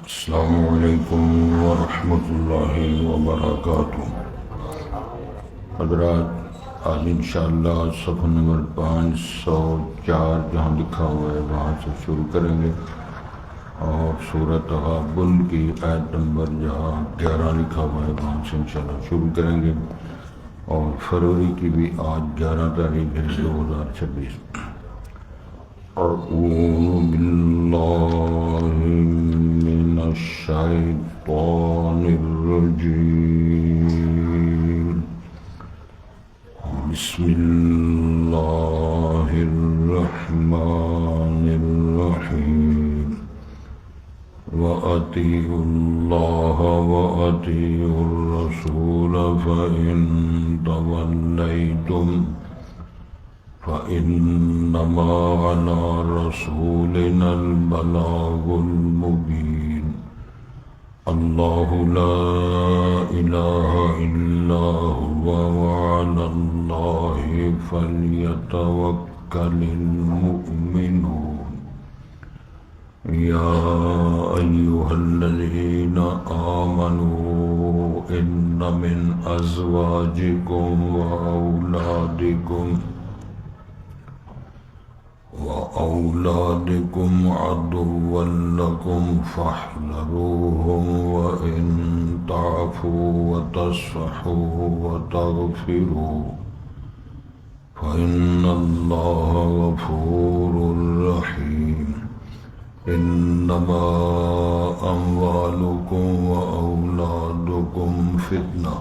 السلام علیکم ورحمۃ اللہ وبرکاتہ۔ حضرات، آج انشاءاللہ صفحہ نمبر 504 جہاں لکھا ہوا ہے وہاں سے شروع کریں گے، اور سورۃ تغابن کی آیت نمبر جہاں 11 لکھا ہوا ہے وہاں سے انشاءاللہ شروع کریں گے، اور فروری کی بھی آج 11 تاریخ ہے 2026۔ أعوذ بالله من الشيطان الرجيم، بسم الله الرحمن الرحيم، وأطيعوا الله وأطيعوا الرسول فإن توليتم فإنما على رسولنا البلاغ المبين، الله لا إله إلا هو وعلى الله فليتوكل المؤمنون، يا أيها الذين آمنوا إن من أزواجكم وأولادكم عدوا لكم فاحذروهم، وإن تعفوا وتصفحوا وتغفروا فإن الله غفور رحيم، إنما أموالكم وأولادكم فتنة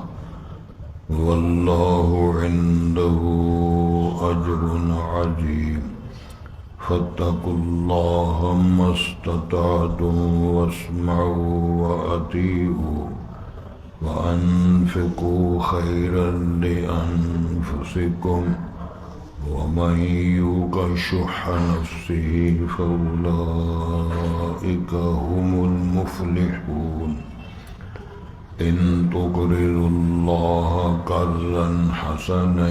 والله عنده أجر عظيم، فاتقوا الله ما استطعتم واسمعوا وأطيعوا وأنفقوا خيرا لأنفسكم ومن يوق شح نفسه فأولئك هم المفلحون، إن تقرضوا الله قرضا حسنا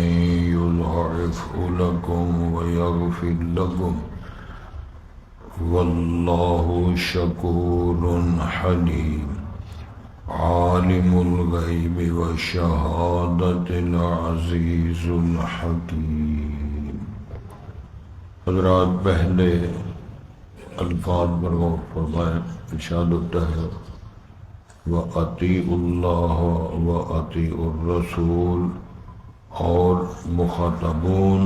يضاعفه لكم ويغفر لكم والله شكور حليم، عالم الغيب والشهادة العزيز الحكيم۔ حضرات، پہلے الفاظ پر غور فرمائیں۔ ارشاد ہوتا ہے وَأَطِيعُوا اللَّهَ وَأَطِيعُوا الرَّسُولَ، اور مخاطبون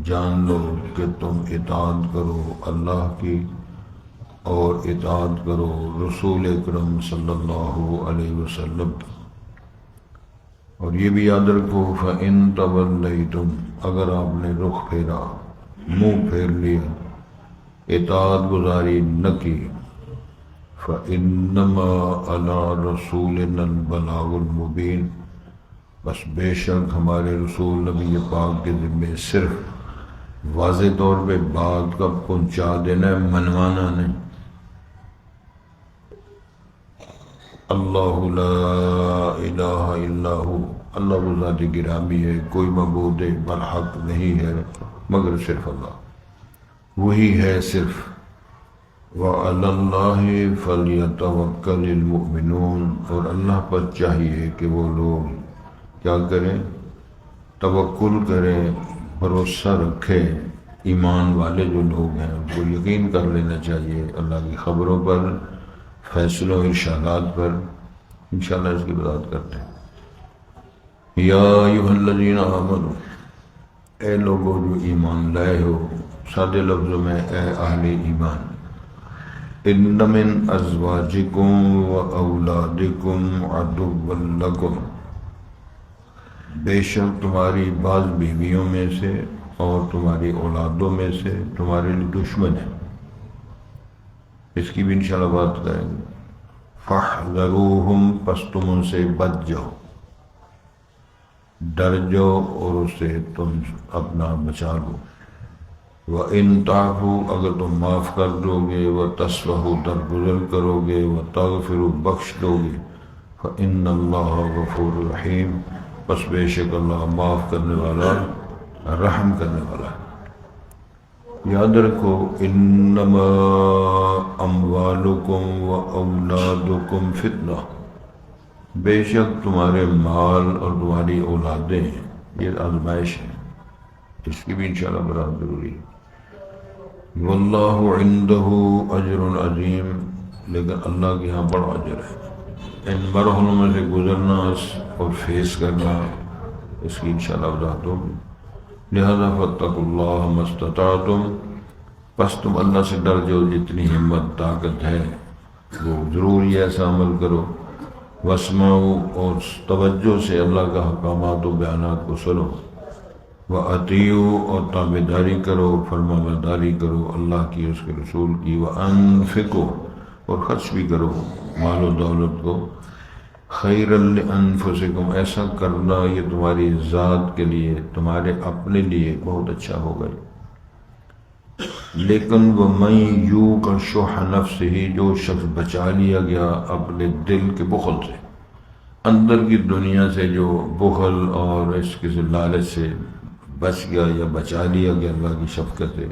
جان لو کہ تم اطاعت کرو اللہ کی اور اطاعت کرو رسول اکرم صلی اللہ علیہ وسلم کی، اور یہ بھی یاد رکھو فَإِن تَوَلَّيْتُمْ، اگر آپ نے رخ پھیرا، منہ پھیر لیا، اطاعت گزاری نہ کی، فَإِنَّمَا عَلَى رَسُولِنَا الْبَلَاغُ الْمُبِينُ، بس بے شک ہمارے رسول نبی پاک کے ذمے صرف واضح طور پہ بات کا پہنچا دینا ہے، منوانا نہیں۔ اللہ لا الہ الا ہو، اللہ وہ ذات گرامی ہے، کوئی معبود برحق نہیں ہے مگر صرف اللہ، وہی ہے صرف۔ وَعَلَى اللَّهِ فَلْيَتَوَكَّلِ الْمُؤْمِنُونَ، اور اللہ پر چاہیے کہ وہ لوگ کیا کریں؟ توکل کریں، بھروسہ رکھیں۔ ایمان والے جو لوگ ہیں ان کو یقین کر لینا چاہیے اللہ کی خبروں پر، فیصلوں، ارشادات پر۔ انشاءاللہ اس کی وضاحت کرتے ہیں۔ یا ایھا الذین آمنوا، اے لوگوں جو ایمان لائے ہو، سادے لفظوں میں اے اہل ایمان، ان من ازواجکم و اولادکم عدوا لکم، بے شک تمہاری بعض بیویوں میں سے اور تمہاری اولادوں میں سے تمہارے لیے دشمن ہیں۔ اس کی بھی انشاءاللہ بات کریں گے۔ فاحذروہم، پس تم ان سے بچ جاؤ، ڈر جاؤ اور اسے تم اپنا بچا لو۔ وَإِن تَعْفُوا، اگر تم معاف کر دو گے، وَتَصْفَحُوا، درگزر کرو گے، وَتَغْفِرُوا، بخش دو گے، فَإِنَّ اللَّهَ غَفُورٌ رَحِيمٌ، پس بے شک اللہ معاف کرنے والا، رحم کرنے والا ہے۔ یاد رکھو انما اموالکم و اولادکم فتنہ، بے شک تمہارے مال اور تمہاری اولادیں یہ آزمائش ہے، اس کی بھی انشاءاللہ بڑا ضروری ہے۔ واللہ عندہ اجر عظیم، لیکن اللہ کے ہاں بڑا اجر ہے۔ ان مرحلوں میں سے گزرنا اور فیس کرنا، اس کی انشاءاللہ وضاحت ہوگی۔ لہذا فاتقوا اللہ ما استطعتم، پس تم اللہ سے ڈر جو جتنی ہمت طاقت ہے وہ ضرور یہ ایسا عمل کرو۔ واسمعوا، اور توجہ سے اللہ کا احکامات و بیانات کو سنو۔ وَأَطِیعُوا، اور تابعداری کرو، فرمانبرداری کرو اللہ کی، اس کے رسول کی۔ وَأَنفِقُوا، اور خرچ بھی کرو مال و دولت کو۔ خَيْرًا لِأَنفُسِكُمْ، ایسا کرنا یہ تمہاری ذات کے لیے، تمہارے اپنے لیے بہت اچھا ہوگا۔ لیکن وَمَن یُوقَ شُحَّ نَفْسِهِ، جو شخص بچا لیا گیا اپنے دل کے بخل سے، اندر کی دنیا سے جو بخل اور اس کے لالچ سے بچ گیا یا بچا لیا گیا اللہ کی شفقت سے،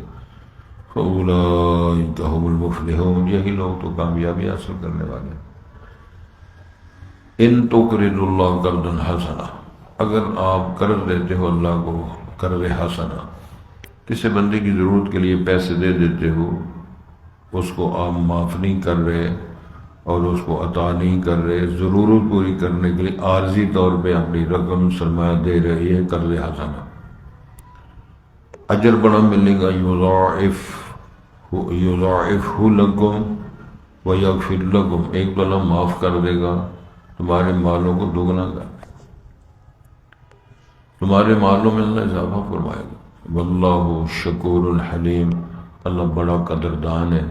فَأُولَٰئِکَ هُمُ الْمُفْلِحُونَ، یہی لوگ تو کامیابی حاصل کرنے والے ہیں۔ ان تقرضوا اللہ قرضا حسنا، اگر آپ قرض دیتے ہو اللہ کو قرض حسنا، کسی بندے کی ضرورت کے لیے پیسے دے دیتے ہو، اس کو آپ معاف نہیں کر رہے اور اس کو عطا نہیں کر رہے، ضرورت پوری کرنے کے لیے عارضی طور پہ اپنی رقم سرمایہ دے رہے، یہ قرض حسنا، اجر بڑا ملے گا۔ یضاعفہ لکم ویغفر لکم، ایک تو اللہ معاف کر دے گا، تمہارے مالوں کو دگنا کر دے، تمہارے مالوں میں اللہ اضافہ فرمائے گا۔ واللہ شکور الحلیم، اللہ بڑا قدردان ہے،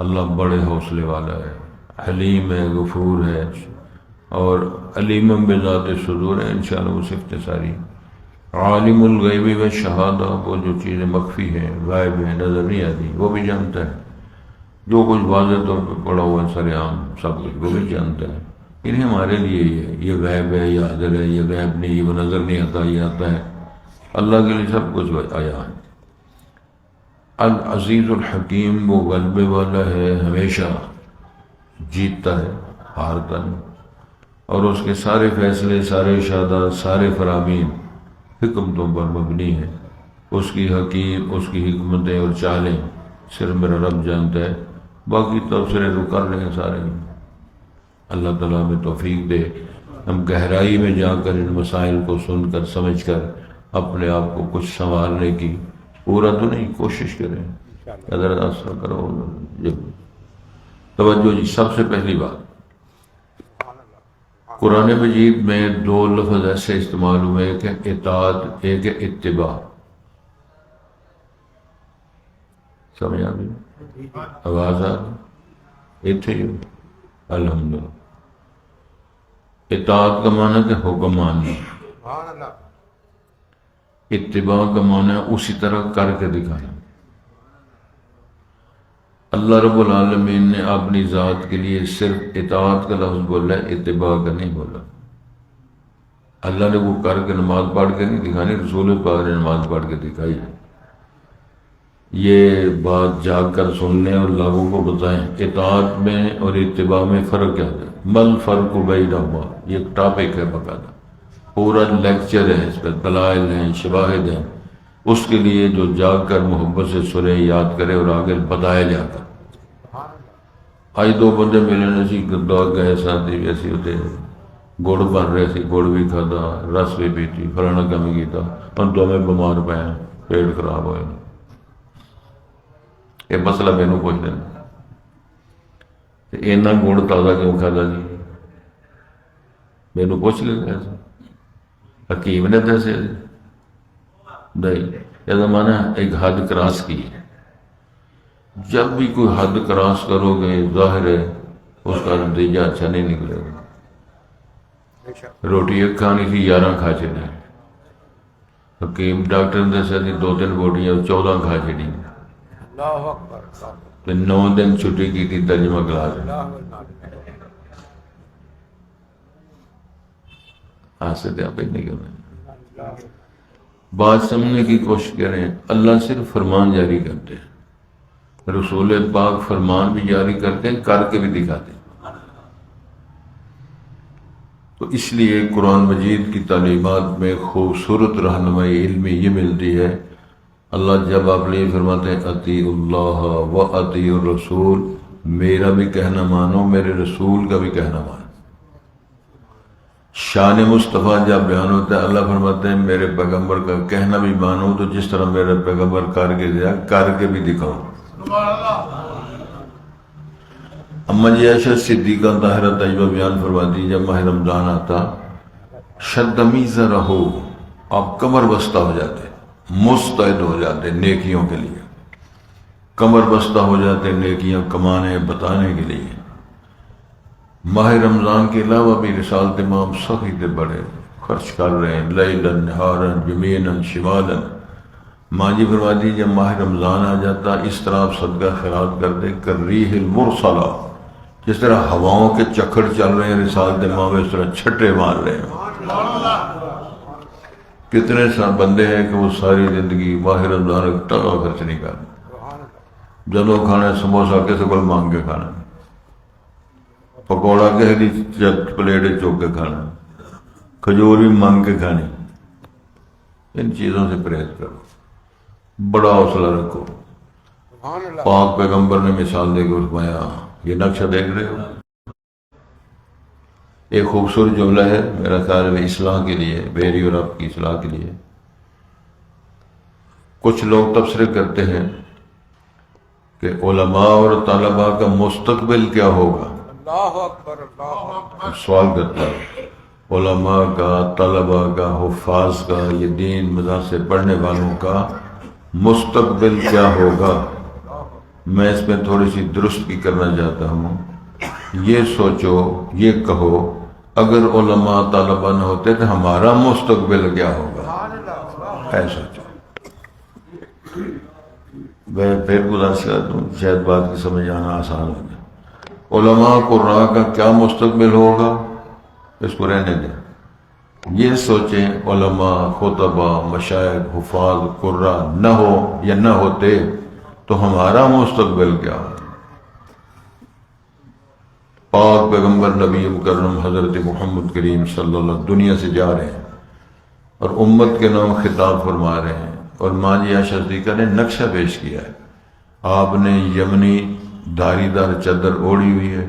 اللہ بڑے حوصلے والا ہے، حلیم ہے، غفور ہے، اور علیم بذات صدور ہے، انشاءاللہ وہ صفت ساری۔ عالم الغیب والشہادہ، وہ جو چیزیں مخفی ہیں، غائب ہیں، نظر نہیں آتی، وہ بھی جانتا ہے، جو کچھ واضح طور پہ پڑا ہوا ہے سر عام سب کچھ وہ بھی جانتا ہے۔ انہیں ہمارے لیے یہ غیب ہے، یہ حاضر ہے، یہ غیب نہیں، وہ نظر نہیں آتا، یہ آتا ہے، اللہ کے لیے سب کچھ آیا ہے۔ العزیز الحکیم، وہ غلبے والا ہے، ہمیشہ جیتتا ہے، ہارتا نہیں، اور اس کے سارے فیصلے، سارے ارشادات، سارے فرامین حکمتوں پر مبنی ہیں۔ اس کی حکیم، اس کی حکمتیں اور چالیں صرف میرا رب جانتا ہے، باقی تبصرے تو کر رہے ہیں سارے۔ اللہ تعالیٰ ہمیں توفیق دے، ہم گہرائی میں جا کر ان مسائل کو سن کر سمجھ کر اپنے آپ کو کچھ سنوارنے کی، پورا تو نہیں، کوشش کریں۔ حضرت ایسا کرو توجہ جی، سب سے پہلی بات، قرآن مجید میں دو لفظ ایسے استعمال ہوئے، ایک ہے اطاعت، ایک ہے اتباع۔ سمجھ آ گئی؟ آواز آ گئی؟ اتھے الحمدللہ۔ اطاعت کا معنی کہ حکم ماننا، اتباع کا معنی اسی طرح کر کے دکھانا۔ اللہ رب العالمین نے اپنی ذات کے لیے صرف اطاعت کا لفظ بولا ہے، اتباع کا نہیں بولا۔ اللہ نے وہ کر کے نماز پڑھ کے نہیں دکھانی، رسول پاک نے نماز پڑھ کے دکھائی۔ یہ بات جاگ کر سن لیں اور لوگوں کو بتائیں، اطاعت میں اور اتباع میں فرق کیا ہے۔ مل فرق بینہما، یہ ایک ٹاپک ہے، باقاعدہ پورا لیکچر ہے، اس پہ دلائل ہیں، شواہد ہیں، اس کے لیے جو جاگ کر محبت سے سنے، یاد کرے اور آگے بتایا جا کر۔ آج دو بندے ملے سی گدار گئے ساتھی بھی ایسی ہوتے گڑ بن رہے سی، گڑ بھی کھادا، رس بھی پیتی، فلانا کم کیتا، اور دونوں بیمار پے ہیں، پیٹ خراب ہوئے۔ یہ مسئلہ مینوں پوچھ لینا، اینا گڑ تازہ کیوں کھادا جی؟ مینوں پوچھ لینا، ایسا حکیم نے دسے نہیں، یہ زمانہ ایک حد کراس کی ہے۔ جب بھی کوئی حد کراس کرو گے، ظاہر ہے اس کا نتیجہ اچھا نہیں نکلے گا۔ روٹی ایک کھانی تھی، 11 کھا چڑی، حکیم ڈاکٹر نے دسیا تھی 2-3 روٹیاں 14 کھا چڑی، تو 9 دن چھٹی کی تھی ترجمہ کلاس۔ ہاں سے دیا پہ نہیں کرنا۔ بات سمجھنے کی کوشش کریں، اللہ صرف فرمان جاری کرتے ہیں، رسول پاک فرمان بھی جاری کرتے ہیں، کر کے بھی دکھاتے ہیں۔ تو اس لیے قرآن مجید کی تعلیمات میں خوبصورت رہنمائی علمی یہ ملتی ہے۔ اللہ جب آپ نے فرماتے ہیں اطیع اللہ و اطیع الرسول، میرا بھی کہنا مانو، میرے رسول کا بھی کہنا مانو۔ شان مصطفیٰ جب بیان ہوتا ہے، اللہ فرماتے ہیں میرے پیغمبر کا کہنا بھی مانو، تو جس طرح میرے پیغمبر کر کے دیا کر کے بھی دکھاؤ۔ اما جی عائشہ صدیقہ طاہرہ طیبہ بیان فرماتی جب ماہ رمضان آتا، شدمیزہ رہو، آپ کمر بستہ ہو جاتے، مستعد ہو جاتے نیکیوں کے لیے، کمر بستہ ہو جاتے نیکیاں کمانے بتانے کے لیے۔ ماہ رمضان کے علاوہ بھی رسالت امام سخی سے بڑے خرچ کر رہے ہیں، لیلاً نہاراً یمیناً شمالاً۔ ماں جی فرماتی جب ماہ رمضان آ جاتا اس طرح آپ صدقہ خیرات کرتے کالریح المرسلہ، جس طرح ہواؤں کے چکر چل رہے ہیں رسالت امام اس طرح چھٹے مار رہے ہیں۔ کتنے بندے ہیں کہ وہ ساری زندگی ماہ رمضان ایک ٹکا خرچ نہیں کرتے، جدوں کھانا سموسا کسی کو مانگ کے کھانا، پکوڑا کہہ دی پلیٹ چوک کے کھانا، کھجور بھی مانگ کے کھانی۔ ان چیزوں سے پرہیز کرو، بڑا حوصلہ رکھو۔ پاک پیغمبر نے مثال دے کے فرمایا، یہ نقشہ دیکھ رہے ہو، ایک خوبصورت جملہ ہے میرا خیال میں اصلاح کے لیے، میری اور آپ کی اصلاح کے لیے۔ کچھ لوگ تبصرے کرتے ہیں کہ علماء اور طلباء کا مستقبل کیا ہوگا۔ اللہ اکبر، اللہ اکبر۔ سوال کرتا ہے علماء کا، طلباء کا، حفاظ کا، یہ دین مدرسے سے پڑھنے والوں کا مستقبل کیا ہوگا۔ میں اس میں تھوڑی سی درستگی کرنا چاہتا ہوں۔ یہ سوچو، یہ کہو، اگر علماء طلباء نہ ہوتے تو ہمارا مستقبل کیا ہوگا، ہے سوچو۔ میں پھر گزارش کرتا ہوں، شاید بات کی سمجھ آنا آسان ہو جائے۔ علماء قراء کا کیا مستقبل ہوگا، اس کو رہنے دیں۔ یہ سوچیں علماء، خطباء، مشائخ، حفاظ، قراء نہ ہو یا نہ ہوتے تو ہمارا مستقبل کیا ہو۔ پاک پیغمبر نبی مکرم حضرت محمد کریم صلی اللہ علیہ وسلم دنیا سے جا رہے ہیں اور امت کے نام خطاب فرما رہے ہیں، اور ماں جی عائشہ صدیقہ نے نقشہ پیش کیا ہے۔ آپ نے یمنی دھاری دار چادر اوڑھی ہوئی ہے،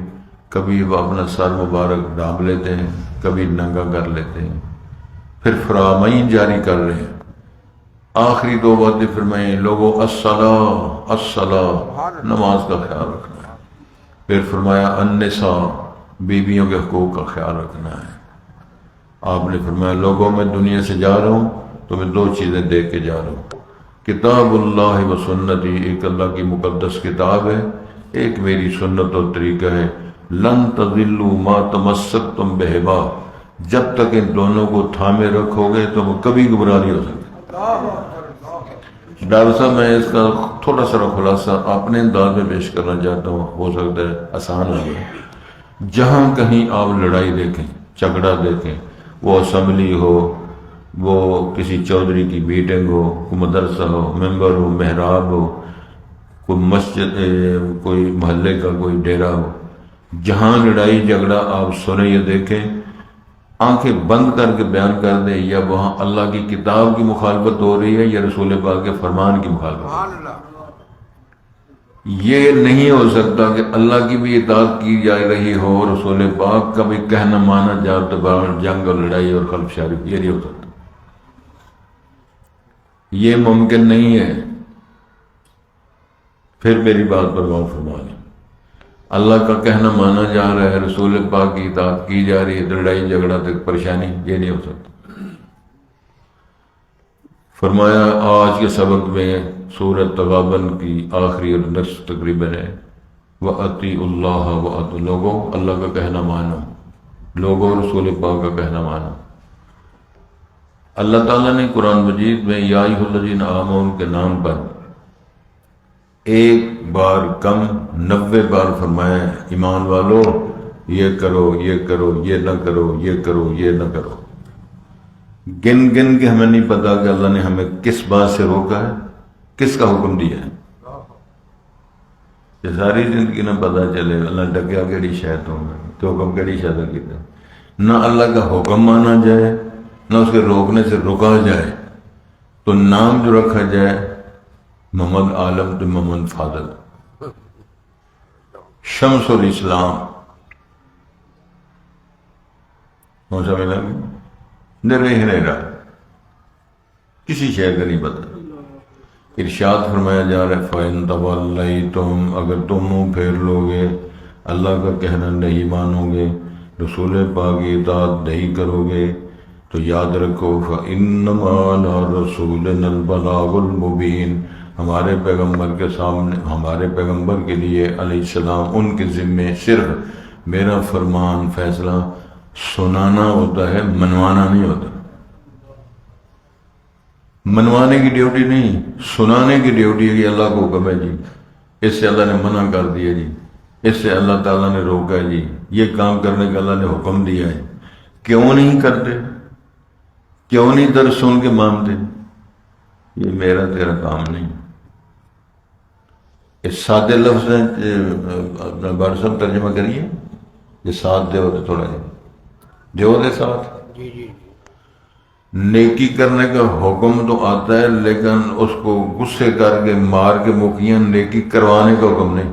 کبھی وہ اپنا سر مبارک ڈھانپ لیتے ہیں، کبھی ننگا کر لیتے ہیں، پھر فرامین جاری کر رہے ہیں۔ آخری دو باتیں فرمائیں، لوگوں الصلاۃ الصلاۃ، نماز کا خیال رکھنا ہے۔ پھر فرمایا النساء، بیویوں کے حقوق کا خیال رکھنا ہے۔ آپ نے فرمایا لوگوں میں دنیا سے جا رہا ہوں تو میں دو چیزیں دیکھ کے جا رہا ہوں، کتاب اللہ و سنتی، ایک اللہ کی مقدس کتاب ہے، ایک میری سنت اور طریقہ ہے۔ لن تضلوا ما تمسکتم بہما، جب تک ان دونوں کو تھامے رکھو گے تو وہ کبھی گمراہ نہیں ہو سکتے۔ ڈاکٹر صاحب میں اس کا تھوڑا سا خلاصہ اپنے انداز میں پیش کرنا چاہتا ہوں، ہو سکتا ہے آسان ہو جائے۔ جہاں کہیں آپ لڑائی دیکھیں، جھگڑا دیکھیں، وہ اسمبلی ہو، وہ کسی چودھری کی میٹنگ ہو، کوئی مدرسہ ہو، ممبر ہو، محراب ہو، کوئی مسجد، کوئی محلے کا کوئی ڈیرا ہو، جہاں لڑائی جھگڑا آپ سنیں یا دیکھیں، آنکھیں بند کر کے بیان کر دیں یا وہاں اللہ کی کتاب کی مخالفت ہو رہی ہے یا رسول پاک کے فرمان کی مخالفت۔ یہ نہیں ہو سکتا کہ اللہ کی بھی اطاعت کی جا رہی ہو، رسول پاک کا بھی کہنا مانا جائے تو جنگ اور لڑائی اور خلف شاری، یہ نہیں ہو سکتا، یہ ممکن نہیں ہے۔ پھر میری بات پر غور فرمائیں، اللہ کا کہنا مانا جا رہا ہے، رسول پاک کی اطاعت کی جا رہی ہے، لڑائی جھگڑا تک پریشانی، یہ نہیں ہو سکتا۔ فرمایا آج کے سبق میں سورۃ تغابن کی آخری اور نصف تقریباً ہے، وَأَطِیعُوا اللَّهَ وَأَطِیعُوا، لوگوں اللہ کا کہنا مانو، لوگوں رسول پاک کا کہنا مانو۔ اللہ تعالیٰ نے قرآن مجید میں یا ایھا الذین آمنوا کے نام پر ایک بار کم 90 بار فرمایا ہے، ایمان والو یہ کرو، یہ کرو، یہ نہ کرو، یہ کرو، یہ نہ کرو۔ گن گن کے ہمیں نہیں پتا کہ اللہ نے ہمیں کس بات سے روکا ہے، کس کا حکم دیا ہے. یہ ساری زندگی نہ پتا چلے اللہ ڈکیا کیڑی شاید ہوگا تو حکم کیڑی شاید کیتا، نہ اللہ کا حکم مانا جائے نہ اس کے روکنے سے رکا جائے. تو نام جو رکھا جائے محمد عالم تو محمد فاضل، شمس الاسلام، کون سا ملا نرا کسی شے کا نہیں پتا. ارشاد فرمایا جا رہا ہے فَإِن تَوَلَّيْتُمْ، اگر تم منہ پھیر لو گے، اللہ کا کہنا نہیں مانو گے، رسول پاک کی اطاعت نہیں کرو گے، تو یاد رکھو فَإِنَّمَا عَلَىٰ رَسُولِنَا الْبَلَاغُ الْمُبِينُ، ہمارے پیغمبر کے سامنے، ہمارے پیغمبر کے لیے علیہ السلام، ان کے ذمے صرف میرا فرمان فیصلہ سنانا ہوتا ہے، منوانا نہیں ہوتا. منوانے کی ڈیوٹی نہیں، سنانے کی ڈیوٹی ہے کہ اللہ کو حکم ہے جی، اس سے اللہ نے منع کر دیا جی، اس سے اللہ تعالیٰ نے روکا ہے جی، یہ کام کرنے کا اللہ نے حکم دیا ہے. کیوں نہیں کرتے؟ کیوں نہیں درس سن کے مانتے؟ یہ میرا تیرا کام نہیں. اس سادے لفظ اپنا بار صاحب ترجمہ کریے، یہ ساتھ دے ہوتے تھوڑا جی دے ہوتے ساتھ. نیکی کرنے کا حکم تو آتا ہے لیکن اس کو غصے کر کے مار کے مکیاں نیکی کروانے کا حکم نہیں.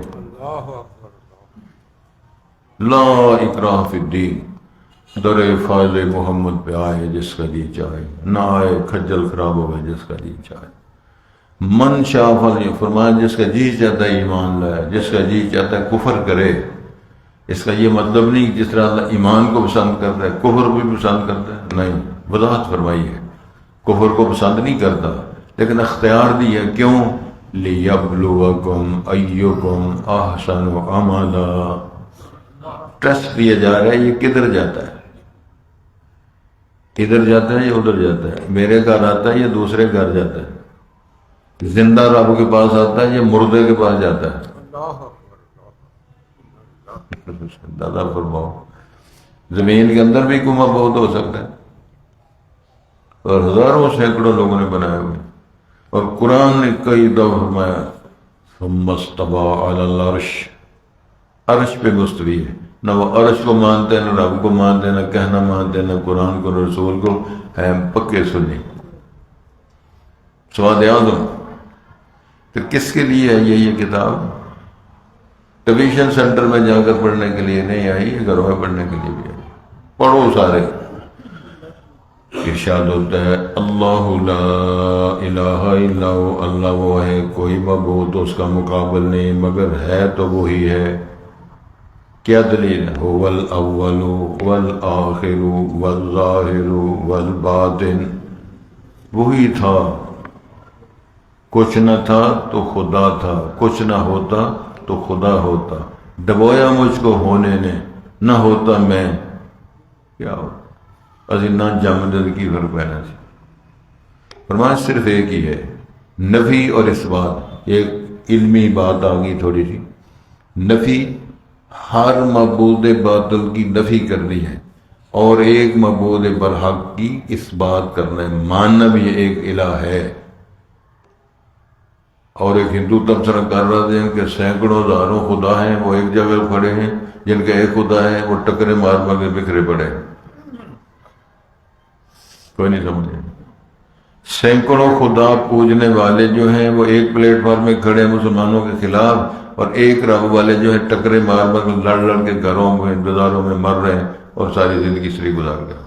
لا اکراہ فی الدین، در فاضل محمد پہ آئے جس کا جی چاہے، نہ آئے کھجل خراب ہو گئے جس کا جی چاہے. من شاء فلیکفر، فرمایا جس کا جی چاہتا ہے ایمان لائے، جس کا جی چاہتا ہے کفر کرے. اس کا یہ مطلب نہیں کہ جس طرح اللہ ایمان کو پسند کرتا ہے کفر بھی پسند کرتا ہے، نہیں، وضاحت فرمائی ہے. کفر کو پسند نہیں کرتا لیکن اختیار دی ہے. کیوں؟ لِيَبْلُوَكُمْ أَيُّكُمْ أَحْسَنُ عَمَلًا، ٹیسٹ دیا جا رہا ہے یہ کدھر جاتا ہے، ادھر جاتا ہے یا ادھر جاتا ہے، میرے گھر آتا ہے یا دوسرے گھر جاتا ہے، زندہ رب کے پاس آتا ہے یا مردے کے پاس جاتا ہے. دادا فرماؤ، زمین کے اندر بھی کنواں بہت ہو سکتا ہے اور ہزاروں سینکڑوں لوگوں نے بنائے ہوئے، اور قرآن نے کئی دفعہ فرمایا ثم استوى علی العرش، عرش پہ مستوی ہے. نہ وہ عرش کو مانتے، نہ رب کو مانتے، نہ کہنا مانتے، نہ قرآن کو، نہ رسول کو، ہے پکے سنی. سواد اعظم. تو کس کے لیے ہے یہ کتاب؟ ٹیوشن سینٹر میں جا کر پڑھنے کے لیے نہیں آئی، گھروں میں پڑھنے کے لیے بھی آئی. پڑھو سارے. ارشاد ہوتا ہے اللہ لا الہ الا ہو، اللہ وہ ہے کوئی معبود اس کا مقابل نہیں مگر ہے تو وہی ہے. کیا دلیل ہے؟ هو الاول والآخر والظاہر والباطن، وہی تھا، کچھ نہ تھا تو خدا تھا، کچھ نہ ہوتا تو خدا ہوتا. ڈبویا مجھ کو ہونے نے، نہ ہوتا میں کیا ہوتا، ازی نہ جامدد کی فرق پینا سی. فرمایا صرف ایک ہی ہے، نفی اور اس بات. ایک علمی بات آ گئی تھوڑی سی. نفی ہر معبود باطل کی نفی کرنی ہے، اور ایک معبود برحق کی اس بات کرنا ہے، ماننا بھی ایک الہ ہے. اور ایک ہندو تبصرہ کر رہا تھا کہ سینکڑوں ہزاروں خدا ہیں، وہ ایک جگہ کھڑے ہیں، جن کا ایک خدا ہے وہ ٹکرے مار مار کے بکھرے پڑے. کوئی نہیں سمجھے. سینکڑوں خدا پوجنے والے جو ہیں وہ ایک پلیٹ فارم میں کھڑے ہیں مسلمانوں کے خلاف، اور ایک رب والے جو ہیں ٹکرے مار مار کے لڑ لڑ کے گھروں میں بازاروں میں مر رہے ہیں اور ساری زندگی سری گزار گئے.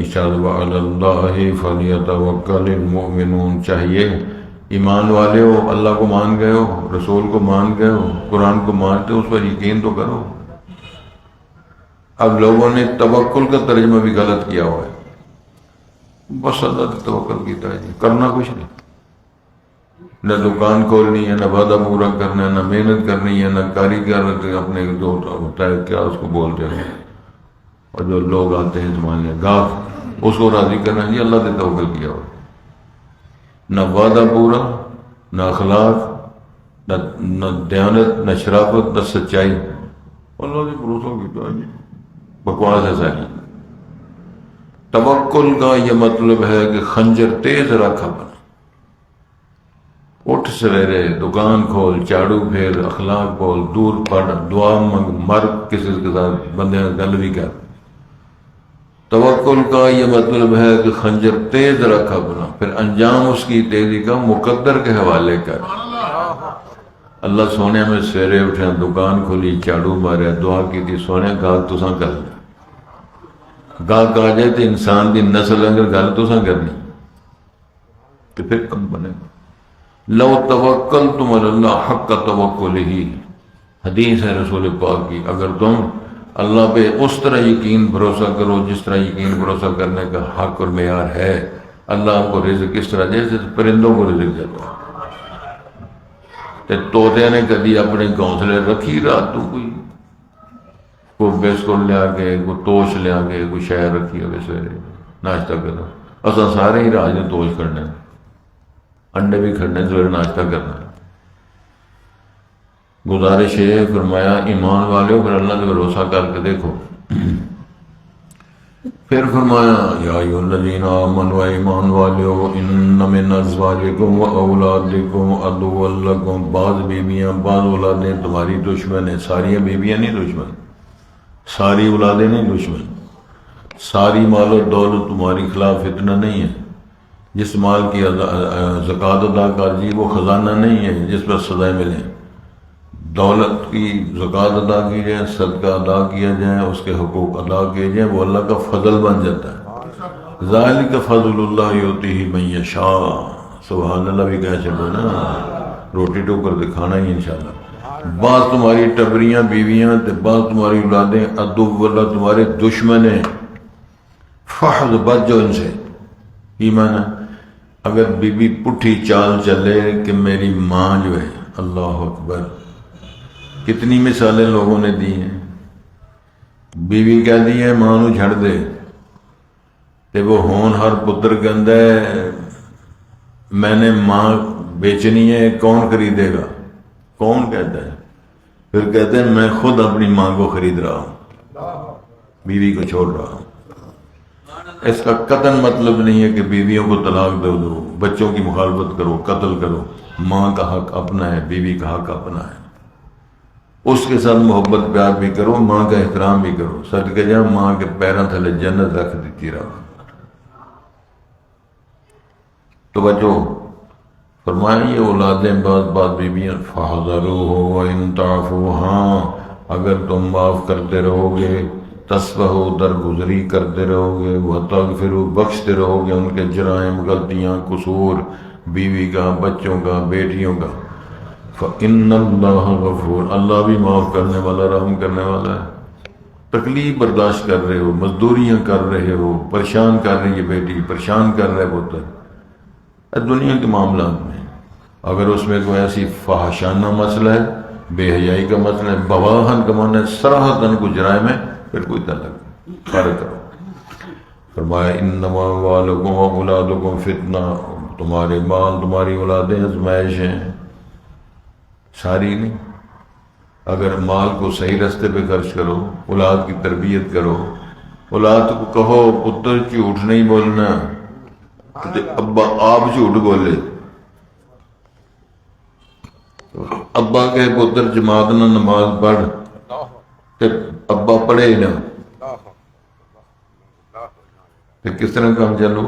اشارہ وعلی اللہ فلیتوکل المؤمنون. چاہیے ایمان والے ہو، اللہ کو مان گئے ہو، رسول کو مان گئے ہو، قرآن کو مانتے ہو، اس پر یقین تو کرو. اب لوگوں نے توکل کا ترجمہ بھی غلط کیا ہوا ہے. بس اللہ نے توکل کیتا ہے جی، کرنا کچھ نہیں، نہ دکان کھولنی ہے، نہ وعدہ پورا کرنا ہے، نہ محنت کرنی ہے، نہ کاریگر اپنے جو ہوتا ہے کیا اس کو بولتے ہیں، اور جو لوگ آتے ہیں زمانے گاہک اس کو راضی کرنا. جی اللہ نے توکل کیا ہوا. نہ وعدہ پورا، نہ اخلاق، نہ دیانت، نہ شرافت، نہ سچائی. اللہ نے بھروسہ کیا جی. بکواس ہے ساری. توکل کا یہ مطلب ہے کہ خنجر تیز رکھ اپنا، اٹھ سویرے، دکان کھول، جھاڑو پھیر، اخلاق بول، دور پڑھ، دعا منگ، مر کسی کے ساتھ بندے گل بھی کر. توکل کا یہ مطلب ہے کہ خنجر تیز رکھ اپنا، پھر انجام اس کی تیزی کا مقدر کے حوالے کر. اللہ سونے میں سویرے اٹھے، دکان کھولی، جھاڑو ماریا، دعا کی تھی، سونے گاہ تساں کر لیں. گاہ آ جائے تو انسان کی نسل اگر گل تساں کرنی تو پھر کم بنے گا. لو توکلتم علی اللہ حق توکلہ، حدیث ہے رسول پاک کی، اگر تم اللہ پہ اس طرح یقین بھروسہ کرو جس طرح یقین بھروسہ کرنے کا حق اور معیار ہے، اللہ آپ کو رزق اس طرح جیسے پرندوں کو رزق دیتا ہے. طوطے نے کبھی اپنے گھونسلے رکھی رات تو کوئی بسکٹ لیا کے، کوئی توش لیا کے، کوئی شہر رکھی ہوگی سویرے ناشتہ کرنا. اصل سارے ہی راج نے توش کرنے، انڈے بھی کھڑنے، سویرے ناشتہ کرنا. گزارش ہے، فرمایا ایمان والے ہو پھر اللہ سے بھروسہ کر کے دیکھو. پھر فرمایا یا ایھا الذین آمنوا، ایمان والو، ان من ازواجکم و اولادکم عدوا لکم، بعض بیویاں بعض اولادیں تمہاری دشمن ہیں. ساری بیویاں نہیں دشمن، ساری اولادیں نہیں دشمن، ساری مال و دولت تمہاری خلاف فتنہ نہیں ہے. جس مال کی زکوٰۃ ادا کر دی وہ خزانہ نہیں ہے جس پر سزائیں ملیں. دولت کی زکوٰۃ ادا کی جائے، صدقہ ادا کیا جائے، اس کے حقوق ادا کیے جائیں، وہ اللہ کا فضل بن جاتا ہے. ذالک فضل اللہ یؤتیہ من یشاء. سبحان اللہ بھی کہہ چلو نا، روٹی ٹوکر دکھانا ہی انشاءاللہ. بعض تمہاری ٹبریاں بیویاں تے بعض تمہاری اولادیں عدو اللہ تمہارے دشمن ہیں، فحذ بچ جاؤ ان سے. ایمان اگر بی بی پٹھی چال چلے کہ میری ماں جو ہے، اللہ اکبر، کتنی مثالیں لوگوں نے دی ہیں. بیوی کہہ دی ہے ماں نو جھڑ دے تے وہ ہون ہر پتر کہندا ہے میں نے ماں بیچنی ہے، کون خریدے گا؟ کون کہتا ہے؟ پھر کہتے ہیں میں خود اپنی ماں کو خرید رہا ہوں، بیوی کو چھوڑ رہا ہوں. اس کا قطعاً مطلب نہیں ہے کہ بیویوں کو طلاق دے دو، بچوں کی مخالفت کرو، قتل کرو. ماں کا حق اپنا ہے، بیوی کا حق اپنا ہے. اس کے ساتھ محبت پیار بھی کرو، ماں کا احترام بھی کرو. صدقے جا ماں کے پیروں تھلے جنت رکھ دیتی رہو. تو بچو فرمایا یہ اولادیں بعض بیویاں فاحذروہ وان تعفوا، ہاں اگر تم معاف کرتے رہو گے، تصفحوا درگزری کرتے رہو گے، وتغفروا بخشتے رہو گے ان کے جرائم، غلطیاں، قصور، بیوی کا، بچوں کا، بیٹیوں کا، فإن اللہ غفور، اللہ بھی معاف کرنے والا، رحم کرنے والا ہے. تکلیف برداشت کر رہے ہو، مزدوریاں کر رہے ہو، پریشان کر رہی ہے بیٹی، پریشان کر رہے پتر، دنیا کے معاملات میں اگر اس میں کوئی ایسی فحشانہ مسئلہ ہے، بے حیائی کا مسئلہ ہے، بواہن کا معنی ہے صراحتاً کو جرائم ہے، پھر کوئی تعلق فرق کرو. فرمایا انما اموالکم و اولادکم فتنہ، تمہارے مال تمہاری اولادیں آزمائش ہیں. ساری نہیں. اگر مال کو صحیح راستے پہ خرچ کرو، اولاد کی تربیت کرو، اولاد کو کہو پتر جھوٹ نہیں بولنا، ابا آپ جھوٹ بولے، ابا کہ پتر جماعت نہ نماز پڑھ تے ابا پڑھے ہی نہ، تے کس طرح کام چلو؟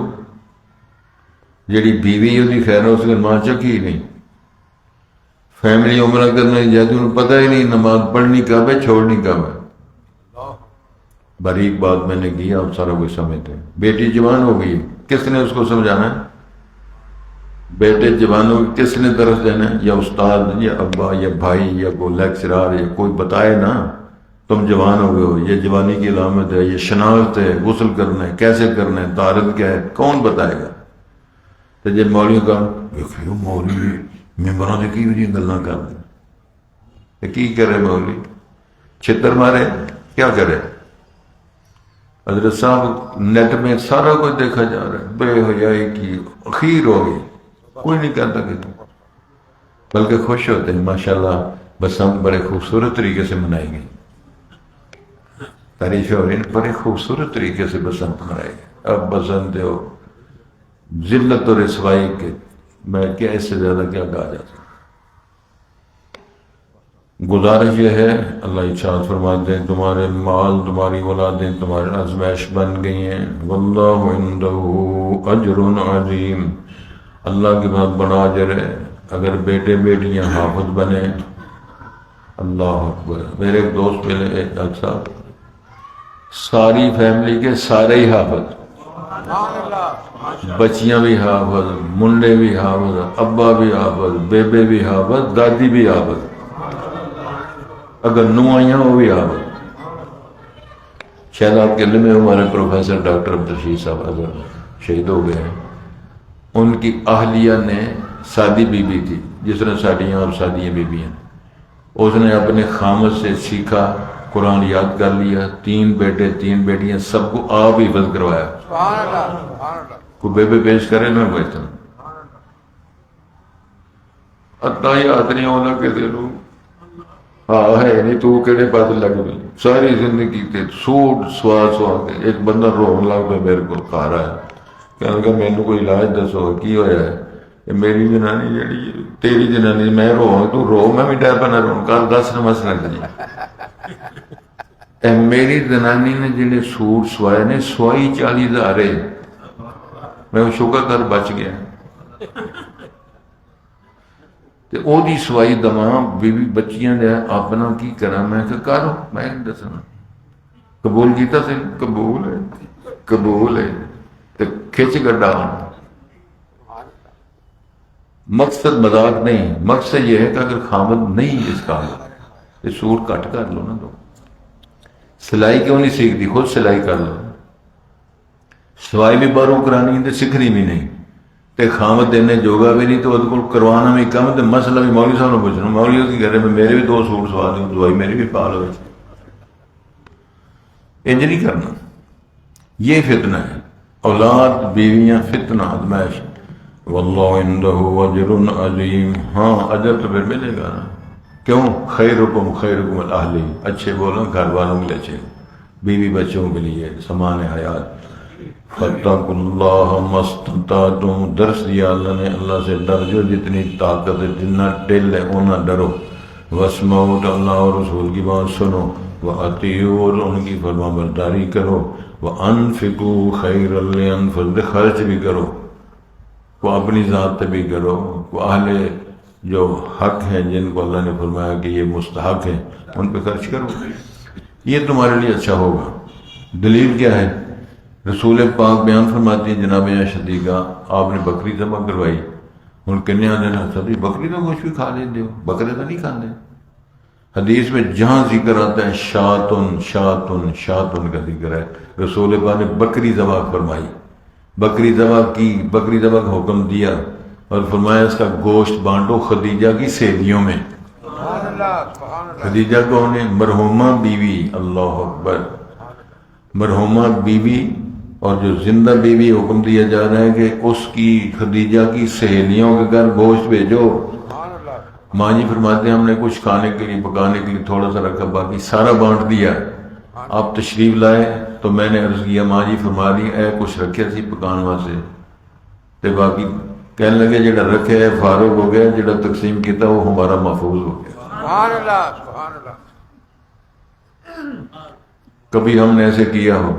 جیڑی بیوی ہوتی خیر اس کے ماں چکی ہی نہیں. فیملی عمرہ کرنے جاتی انہیں پتہ ہی نہیں نماز پڑھنی کب ہے، چھوڑنی کب ہے. باریک بات میں نے کی، آپ سارا کچھ سمجھتے ہیں. بیٹی جوان ہو گئی، کس نے اس کو سمجھانا ہے؟ بیٹے جوانوں کو کس نے درس دینا ہے؟ یا استاد یا ابا یا بھائی یا کوئی لیکچرار یا کوئی بتائے نا تم جوان ہو گئے ہو، یہ جوانی کی علامت ہے، یہ شناخت ہے، غسل کرنا ہے، کیسے کرنا ہے، طہارت کیا ہے، کون بتائے گا؟ تو جب مولوی کا مولوی ممبروں سے کی ہوئی گلیں کر دیں، کی کرے مولوی؟ چھتر مارے؟ کیا کرے؟ حضرت صاحب نیٹ میں سارا کچھ دیکھا جا رہا ہے، بے حیائی کی اخیر ہو گئی. کوئی نہیں کہتا کہ بلکہ خوش ہوتے ہیں ماشاءاللہ بسنت بڑے خوبصورت طریقے سے منائی گئی. تعریف اور ان بڑے خوبصورت طریقے سے بسنت منائی. اب بسنت ہو ذلت اور رسوائی کے میں کیا اس سے زیادہ کیا کہا جاتا. گزارش یہ ہے اللہ ارشاد فرماتے ہیں تمہارے مال تمہاری اولادیں تمہاری آزمائش بن گئی ہیں. واللہ عندہ اجر عظیم. اللہ کے بعد بڑا اجر ہے اگر بیٹے بیٹیاں حافظ بنے. اللہ اکبر. میرے ایک دوست ملے ایک ڈاکٹر صاحب ساری فیملی کے سارے ہی حافظ, بچیاں بھی حافظ, منڈے بھی حافظ, ابا بھی حافظ, بیبے بھی حافظ, دادی بھی حافظ, اگر نو آئیاں وہ بھی حافظ. شاید آپ کے علم میں ہمارے پروفیسر ڈاکٹر عبدالرشید صاحب اگر شہید ہو گئے ہیں, ان کی اہلیہ نے سادی بی بی تھی جس طرح ساڈیاں اور سادیاں بیویاں ہیں. اس نے اپنے خامد سے سیکھا, قرآن یاد کر لیا, 3 بیٹے 3 بیٹیاں سب کو آپ ہی حفظ کروایا. کوئی بیبے پیش کرے نہ بیٹھا اتنا ہی ہاتھ نہیں ہونا کہ دے لوں ہاں ہے نہیں تو کہڑے پاس لگ گئی ساری زندگی تے سوٹ سوا کے. ایک بندہ رون لگ پہ میرے کو کھا رہا ہے, کہنے لگا مینوں کوئی علاج دسو کی ہویا ہے. میری جنانی جڑی تیری جنانی میں رو تو رو میں بھی ڈر پہ نہ رو کل 10 نمس لگ جی. میری جنانی نے جنہیں سوٹ سوائے نے سوائی 40,000 میں وہ شکر کر بچ گیا. تے او دی سوائی دماں بیوی بچیاں دے اپنا کی کرا میں کہ کرو میں دسنا قبول کیتا سے قبول ہے تے کھچ گڈا. مقصد مذاق نہیں, مقصد یہ ہے کہ اگر خامد نہیں اس کا تو سوٹ کٹ کر لو نا. تو سلائی کیوں نہیں سیکھتی, خود سلائی کر لو. سوائی بھی باہروں کرانی تے سیکھنی بھی نہیں تے خامد دینے جوگا بھی نہیں تو وہ کو کروانا بھی کم تے مسئلہ بھی مولوی صاحب نے پوچھنا مولوی کی کہہ رہے میں میرے بھی 2 سوٹ سوا دوں دوائی میری بھی پال ہوئے. انج نہیں کرنا, یہ فتنہ ہے. اولاد بیویاں فتنہ آزمائش. واللہ عندہ اجر عظیم. ہاں اجر تو پھر ملے گا نا. کیوں؟ خیرکم خیرکم الاہلی. اچھے بولو گھر والوں کے لیے اچھے, بیوی بچوں کے لیے سامان حیات. فاتقوا اللہ ما استطعتم. درس دیا اللہ نے, اللہ سے ڈر جو جتنی طاقت ہے جتنا ٹل ہے اونا ڈرو. واسمعوا, اللہ اور رسول کی بات سنو. واطیعوا, اور ان کی فرما برداری کرو. وانفقوا خیرا لانفسکم, خرچ بھی کرو وہ اپنی ذات پہ بھی کرو. وہ اہل جو حق ہیں جن کو اللہ نے فرمایا کہ یہ مستحق ہیں ان پہ خرچ کرو, یہ تمہارے لیے اچھا ہوگا. دلیل کیا ہے؟ رسول پاک بیان فرماتی ہیں جناب عائشہ صدیقہ آپ نے بکری ذبح کروائی. ان کنیا نے سبھی بکری تو گوشت بھی کھا لیتے ہو, بکرے تو نہیں کھاتے. حدیث میں جہاں ذکر آتا ہے شاتن شاتن شاتن کا ذکر ہے, رسول پاک نے بکری ذبح فرمائی, بکری ذبح کی, بکری ذبح کا حکم دیا اور فرمایا اس کا گوشت بانٹو خدیجہ کی سہیلیوں میں. خدیجہ کون ہے؟ مرحومہ بیوی. اللہ اکبر. مرحومہ بیوی اور جو زندہ بیوی حکم دیا جا رہا ہے کہ اس کی خدیجہ کی سہیلیوں کے گھر گوشت بھیجو. ماں جی فرماتے ہیں ہم نے کچھ کھانے کے لیے پکانے کے لیے تھوڑا سا رکھا, باقی سارا بانٹ دیا. آپ تشریف لائے تو میں نے عرض کیا ماں جی فرما دی اے کچھ رکھے سی پکان واسطے تے باقی کہنے لگے جڑا رکھے ہے فارغ ہو گیا, جڑا تقسیم کیتا وہ ہمارا محفوظ ہو گیا. سبحان اللہ سبحان اللہ. کبھی ہم نے ایسے کیا ہو؟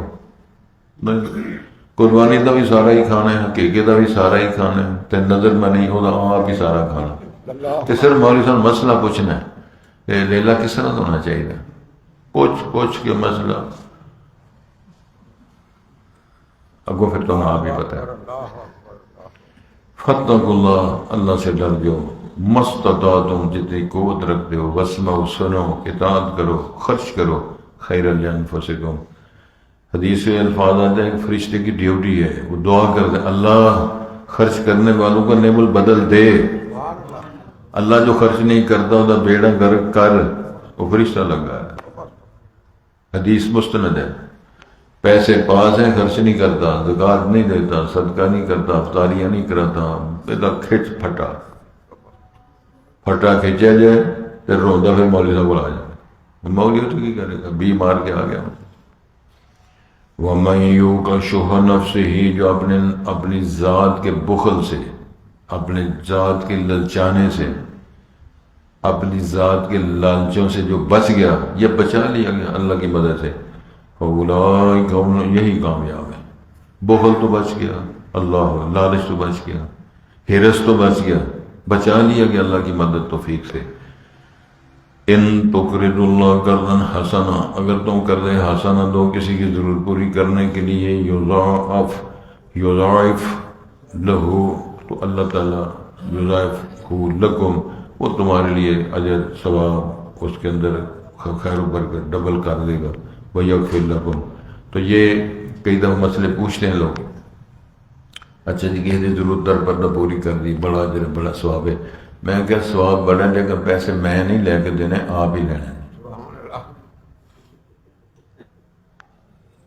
قربانی کا بھی سارا ہی کھانا ہے, حقیقے کا بھی سارا ہی کھانا ہے, تے نظر میں نہیں ہوتا آپ ہی سارا کھانا. تے صرف مولوی صاحب مسئلہ پوچھنا ہے لیلا کس طرح ہونا چاہیے, پوچھ کے مسئلہ اگو پھر تو آپ ہی پتہ ہے. فاتقوا اللہ, اللہ سے ڈر جو, مستطعتم جتنی قوت رکھتے ہو. واسمعوا, سنو, اطاعت کرو, خرچ کرو. خیرا لانفسکم. حدیث میں الفاظ آتے ہیں کہ فرشتے کی ڈیوٹی ہے وہ دعا کرتے اللہ خرچ کرنے والوں کا نعم البدل دے. اللہ جو خرچ نہیں کرتا ہوتا بیڑا گرک کر, وہ فرشتہ لگا ہے. حدیث مستند ہے. پیسے پاس ہیں خرچ نہیں کرتا, زکوٰۃ نہیں دیتا, صدقہ نہیں کرتا, افطاریاں نہیں کراتا, پیدا کھچ پھٹا کھینچا جائے پھر روندا, پھر مولوی صاحب کو آ جائے. مولوی تو کی کرے گا, بی مار کے آ گیا. وَمَن يُوقَ شُحَّ نَفْسِهِ، جو اپنی ذات کے بخل سے، اپنی ذات کے للچانے سے، اپنی ذات کے لالچوں سے جو بچ گیا، یہ بچا لیا گیا اللہ کی مدد سے، فَأُولَٰئِکَ، یہی کامیاب ہے۔ بخل تو بچ گیا، اللہ لالچ تو بچ گیا، ہرس تو بچ گیا، بچا لیا گیا اللہ کی مدد توفیق سے۔ ان تقرض اللہ قرضا حسنا، اگر تم قرض حسنا دو کسی کی ضرورت پوری کرنے کے لیے، یضاعف لہو، تو اللہ تعالیٰ یضاعف لکم، وہ تمہارے لیے اجر ثواب اس کے اندر خیر و برکت ڈبل کر دے گا، ویغفر لکم۔ تو یہ کئی دفعہ مسئلے پوچھتے ہیں لوگ، اچھا جی کسی ضرورت در پر نہ پوری کر دی، بڑا اجر بڑا ثواب ہے۔ میں کہا ثواب بڑا، لیکن پیسے میں نہیں لے کے دینے، آپ ہی لینے۔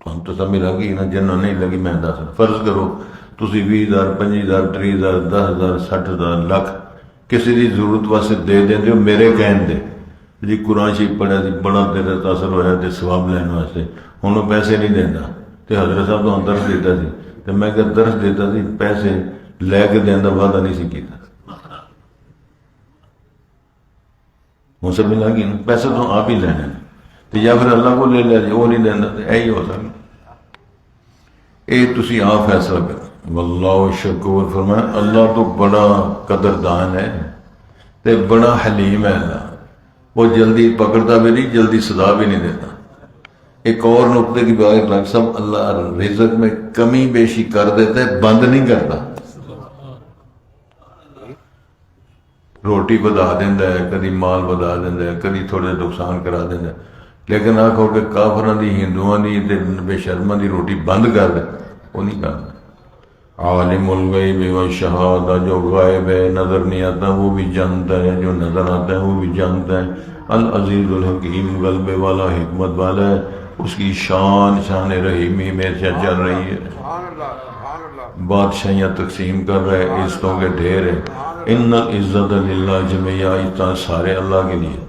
ہم تو سمجھ لگی نا، جنہوں نہیں لگی میں دس، فرض کرو تسی 20,000 25,000 30,000 10,000 60,000 لاکھ کسی دی ضرورت واسطے دے دیں ہو میرے کہن دے جی قرآن شریف پڑھیا جی بڑا تیرا تاثر ہویا تے ثواب لینے واسطے، ہن وہ پیسے نہیں دینا تے حضرت صاحب تو درس دیتا سی تے میں کہ درس دیتا سی، پیسے لے کے دین دا وعدہ نہیں سی کیتا۔ ہوں سمجھ لگی نا، پیسے تو آپ ہی لینے تو یا پھر اللہ کو لے لیا جی، وہ نہیں دینا، یہی ہو سکتا۔ یہ تسی آپ فیصلہ کرو۔ واللہ شکور، فرمایا اللہ تو بڑا قدردان ہے تے بڑا حلیم ہے اللہ، وہ جلدی پکڑتا بھی نہیں، جلدی سزا بھی نہیں دیتا۔ ایک اور نقطے کی بات لگ سب، اللہ رزق میں کمی بیشی کر دیتا ہے، بند نہیں کرتا۔ روٹی بدا دینا ہے، کدی مال بدا دینا ہے، کدی تھوڑے نقصان کرا دینا ہے، لیکن آخو کہ کافروں دی ہندوؤں دی بے شرماں دی روٹی بند کر دے، وہ نہیں کرتا۔ عالم الغیب والشہادہ، جو غائب ہے نظر نہیں آتا وہ بھی جانتا ہے، جو نظر آتا ہے وہ بھی جانتا ہے۔ العزیز الحکیم، غلبے والا حکمت والا ہے، اس کی شان رحیمی میں سے چل رہی ہے، بادشاہیاں تقسیم کر رہے، عزتوں کے ڈھیر ہے۔ ان العزت للہ جميعا، عزت سارے اللہ کے لیے۔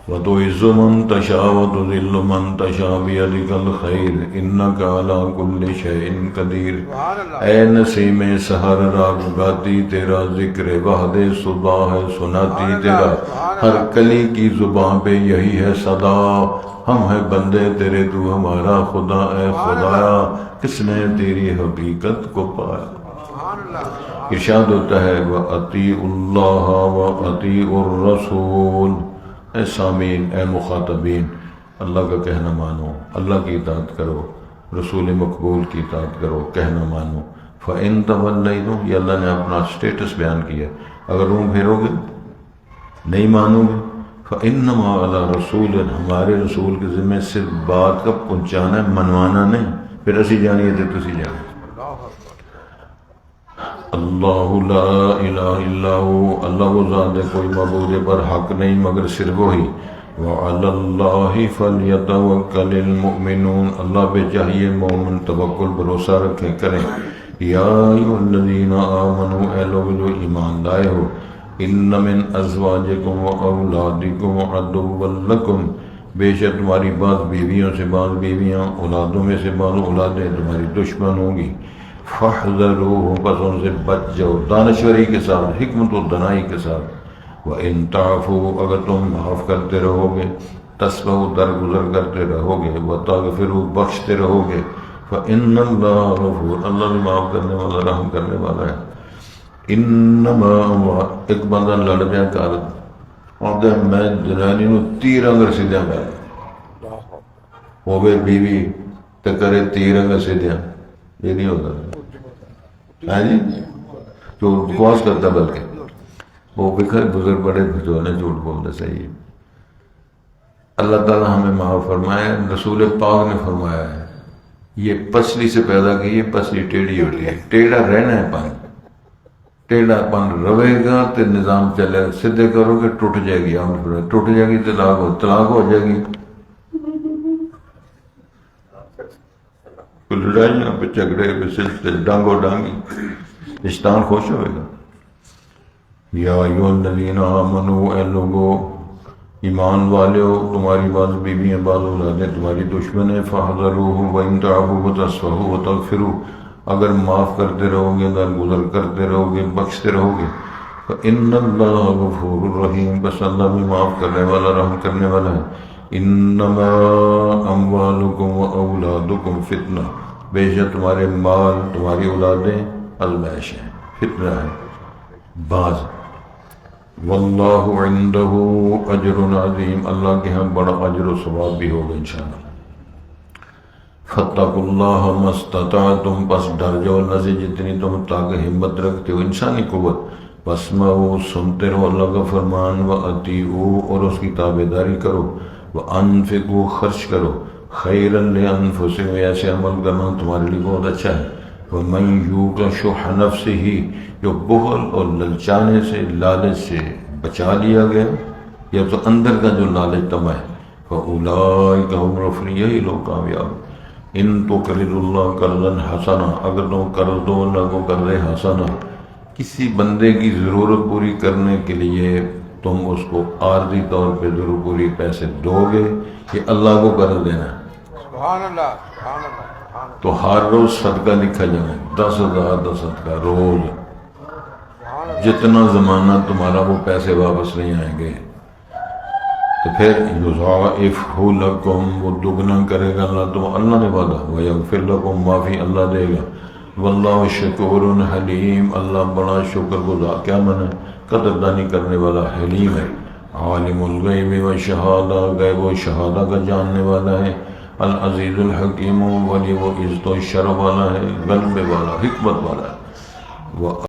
وَتُعِزُّ مَن تَشَاءُ وَتُذِلُّ مَن تَشَاءُ بِيَدِكَ الْخَيْرُ إِنَّكَ عَلَىٰ كُلِّ شَيْءٍ قَدِيرٌ۔ اے نسیم سحر راگ گاتی تیرا ذکر وحد صبح ہے، سناتی تیرا ہر کلی کی زبان پہ یہی ہے صدا، ہم ہیں بندے تیرے تو ہمارا خدا، اے خدایا کس نے تیری حقیقت کو پایا۔ ارشاد ہوتا ہے وَأَطِیعُوا اللَّهَ وَأَطِیعُوا الرَّسُولَ، اے سامعین، اے مخاطبین، اللہ کا کہنا مانو، اللہ کی اطاعت کرو، رسول مقبول کی اطاعت کرو، کہنا مانو۔ فَإِن تَوَلَّيْتُمْ، یہ اللہ نے اپنا سٹیٹس بیان کیا، اگر روم پھیرو گے نہیں مانو گے، فَإِنَّمَا عَلَىٰ رَسُولٍ، ہمارے رسول کے ذمہ صرف بات کا پہنچانا ہے، منوانا نہیں، پھر اسی جانیے تھے تسی جانے۔ اللہ لا الہ الا ہو، اللہ وہ ذات ہے کوئی معبود پر حق نہیں مگر صرف وہی۔ وعلی اللہ فلیتوکل المؤمنون، اللہ پہ چاہیے مومن توکل بھروسہ رکھیں کریں۔ یا ایھا الذین آمنوا، اے لوگ جو ایمان لائے ہو، ان من ازواجکم و اولادکم عدوا لکم، بے شک تمہاری بعض بیویوں سے بعض بیویاں، اولادوں میں سے بعض اولادیں تمہاری دشمن ہوں گی۔ فاحذروہم، پس ان سے بچ جاؤ، دانشوری کے ساتھ، حکمت و دنائی کے ساتھ۔ وَإِن تَعْفُوا، اگر تم معاف کرتے رہو گے، تصفحوا درگزر کرتے رہو گے، وَتَغْفِرُوا بخشتے رہو گے، فَإِنَّ اللَّهَ غَفُورٌ، اللہ بھی معاف کرنے والا رحم کرنے والا ہے۔ انما، ایک بندہ لڑ پیا کر آدھے میں جنانی نو تیر انگر سیدھا کر، ہوگے بیوی تے کرے تیر انگر سیدھا، یہ نہیں ہوتا ہے جی، جو بکواس کرتا بلکہ وہ بکھر بزرگ بڑے جو ہے جھوٹ بولتے صحیح ہے۔ اللہ تعالیٰ ہمیں معاف فرمائے، رسول پاک نے فرمایا ہے یہ پسلی سے پیدا کی، یہ پسلی ٹیڑھی ہوتی ہے، ٹیڑھا رہنا ہے پن، ٹیڑھا پن رہے گا تو نظام چلے گا، سدھے کرو گے ٹوٹ جائے گی، ٹوٹ جائے گی طلاق ہو جائے گی، لڑائیاں پہ جھگڑے پہ سلسلے ڈانگو ڈانگی، رشتان خوش ہوئے گا۔ یا ایھا الذین آمنوا، اے لوگو ایمان والے ہو، تمہاری بعض بیویاں بعض اولادیں تمہاری دشمن ہیں، فاحذروہم وان تعفوا وتصفحوا وتغفروا، اگر معاف کرتے رہو گے، درگزر کرتے رہو گے، بخشتے رہو گے، فإن اللہ غفور الرحیم، بس اللہ بھی معاف کرنے والا رحم کرنے والا ہے۔ انما اموالکم و اولادکم فتنہ، بے شک تمہارے مال تمہاری اولادیں آزمائش ہیں، فتنہ ہے بعض۔ واللہ عندہ اجر عظیم، اللہ کے ہاں بڑا اجر و ثواب بھی ہوگا انشاءاللہ۔ فاتقوا اللہ ما استطعتم، پس ڈر جاؤ اللہ سے جتنی تم طاقت ہمت رکھتے ہو، انسانی قوت۔ واسمعوا، سنتے رہو اللہ کا فرمان، واطیعوا، اور اس کی تابعداری کرو، وانفقوا، خرچ کرو، خیرا لانفسکم، ایسے عمل کرنا تمہارے لیے بہت اچھا ہے۔ ومن یوق شح نفسہ، جو بخل اور للچانے سے، لالچ سے بچا لیا گیا، یا تو اندر کا جو لالچ طمع ہے، فاولئک هم المفلحون، یہی لوگ کامیاب۔ ان تقرضوا اللہ قرضا حسنا، اگر تم قرض دو اللہ کو قرض حسنا، کسی بندے کی ضرورت پوری کرنے کے لیے تم اس کو عارضی طور پہ ضرورت پوری پیسے دو گے، یہ اللہ کو قرض دینا ہے، سبحان اللہ، سبحان اللہ، سبحان اللہ، تو ہر روز صدقہ لکھا جائے، 10,000 کا صدقہ روز، سبحان اللہ۔ جتنا زمانہ تمہارا وہ پیسے واپس نہیں آئیں گے، تو پھر یضاعفہ لکم، وہ دگنا کرے گا اللہ، تو اللہ نے وعدہ، ویغفر لکم، معافی اللہ دے گا۔ واللہ شکور حلیم، اللہ بڑا شکر گزار، کیا معنی ہے؟ قدردانی کرنے والا، حلیم ہے۔ عالم الغیب والشہادہ، غیب و شہادہ کا جاننے والا ہے۔ العزیز الحکیم، ولی وہ عزت و شرف والا ہے، غلبے والا، حکمت والا ہے۔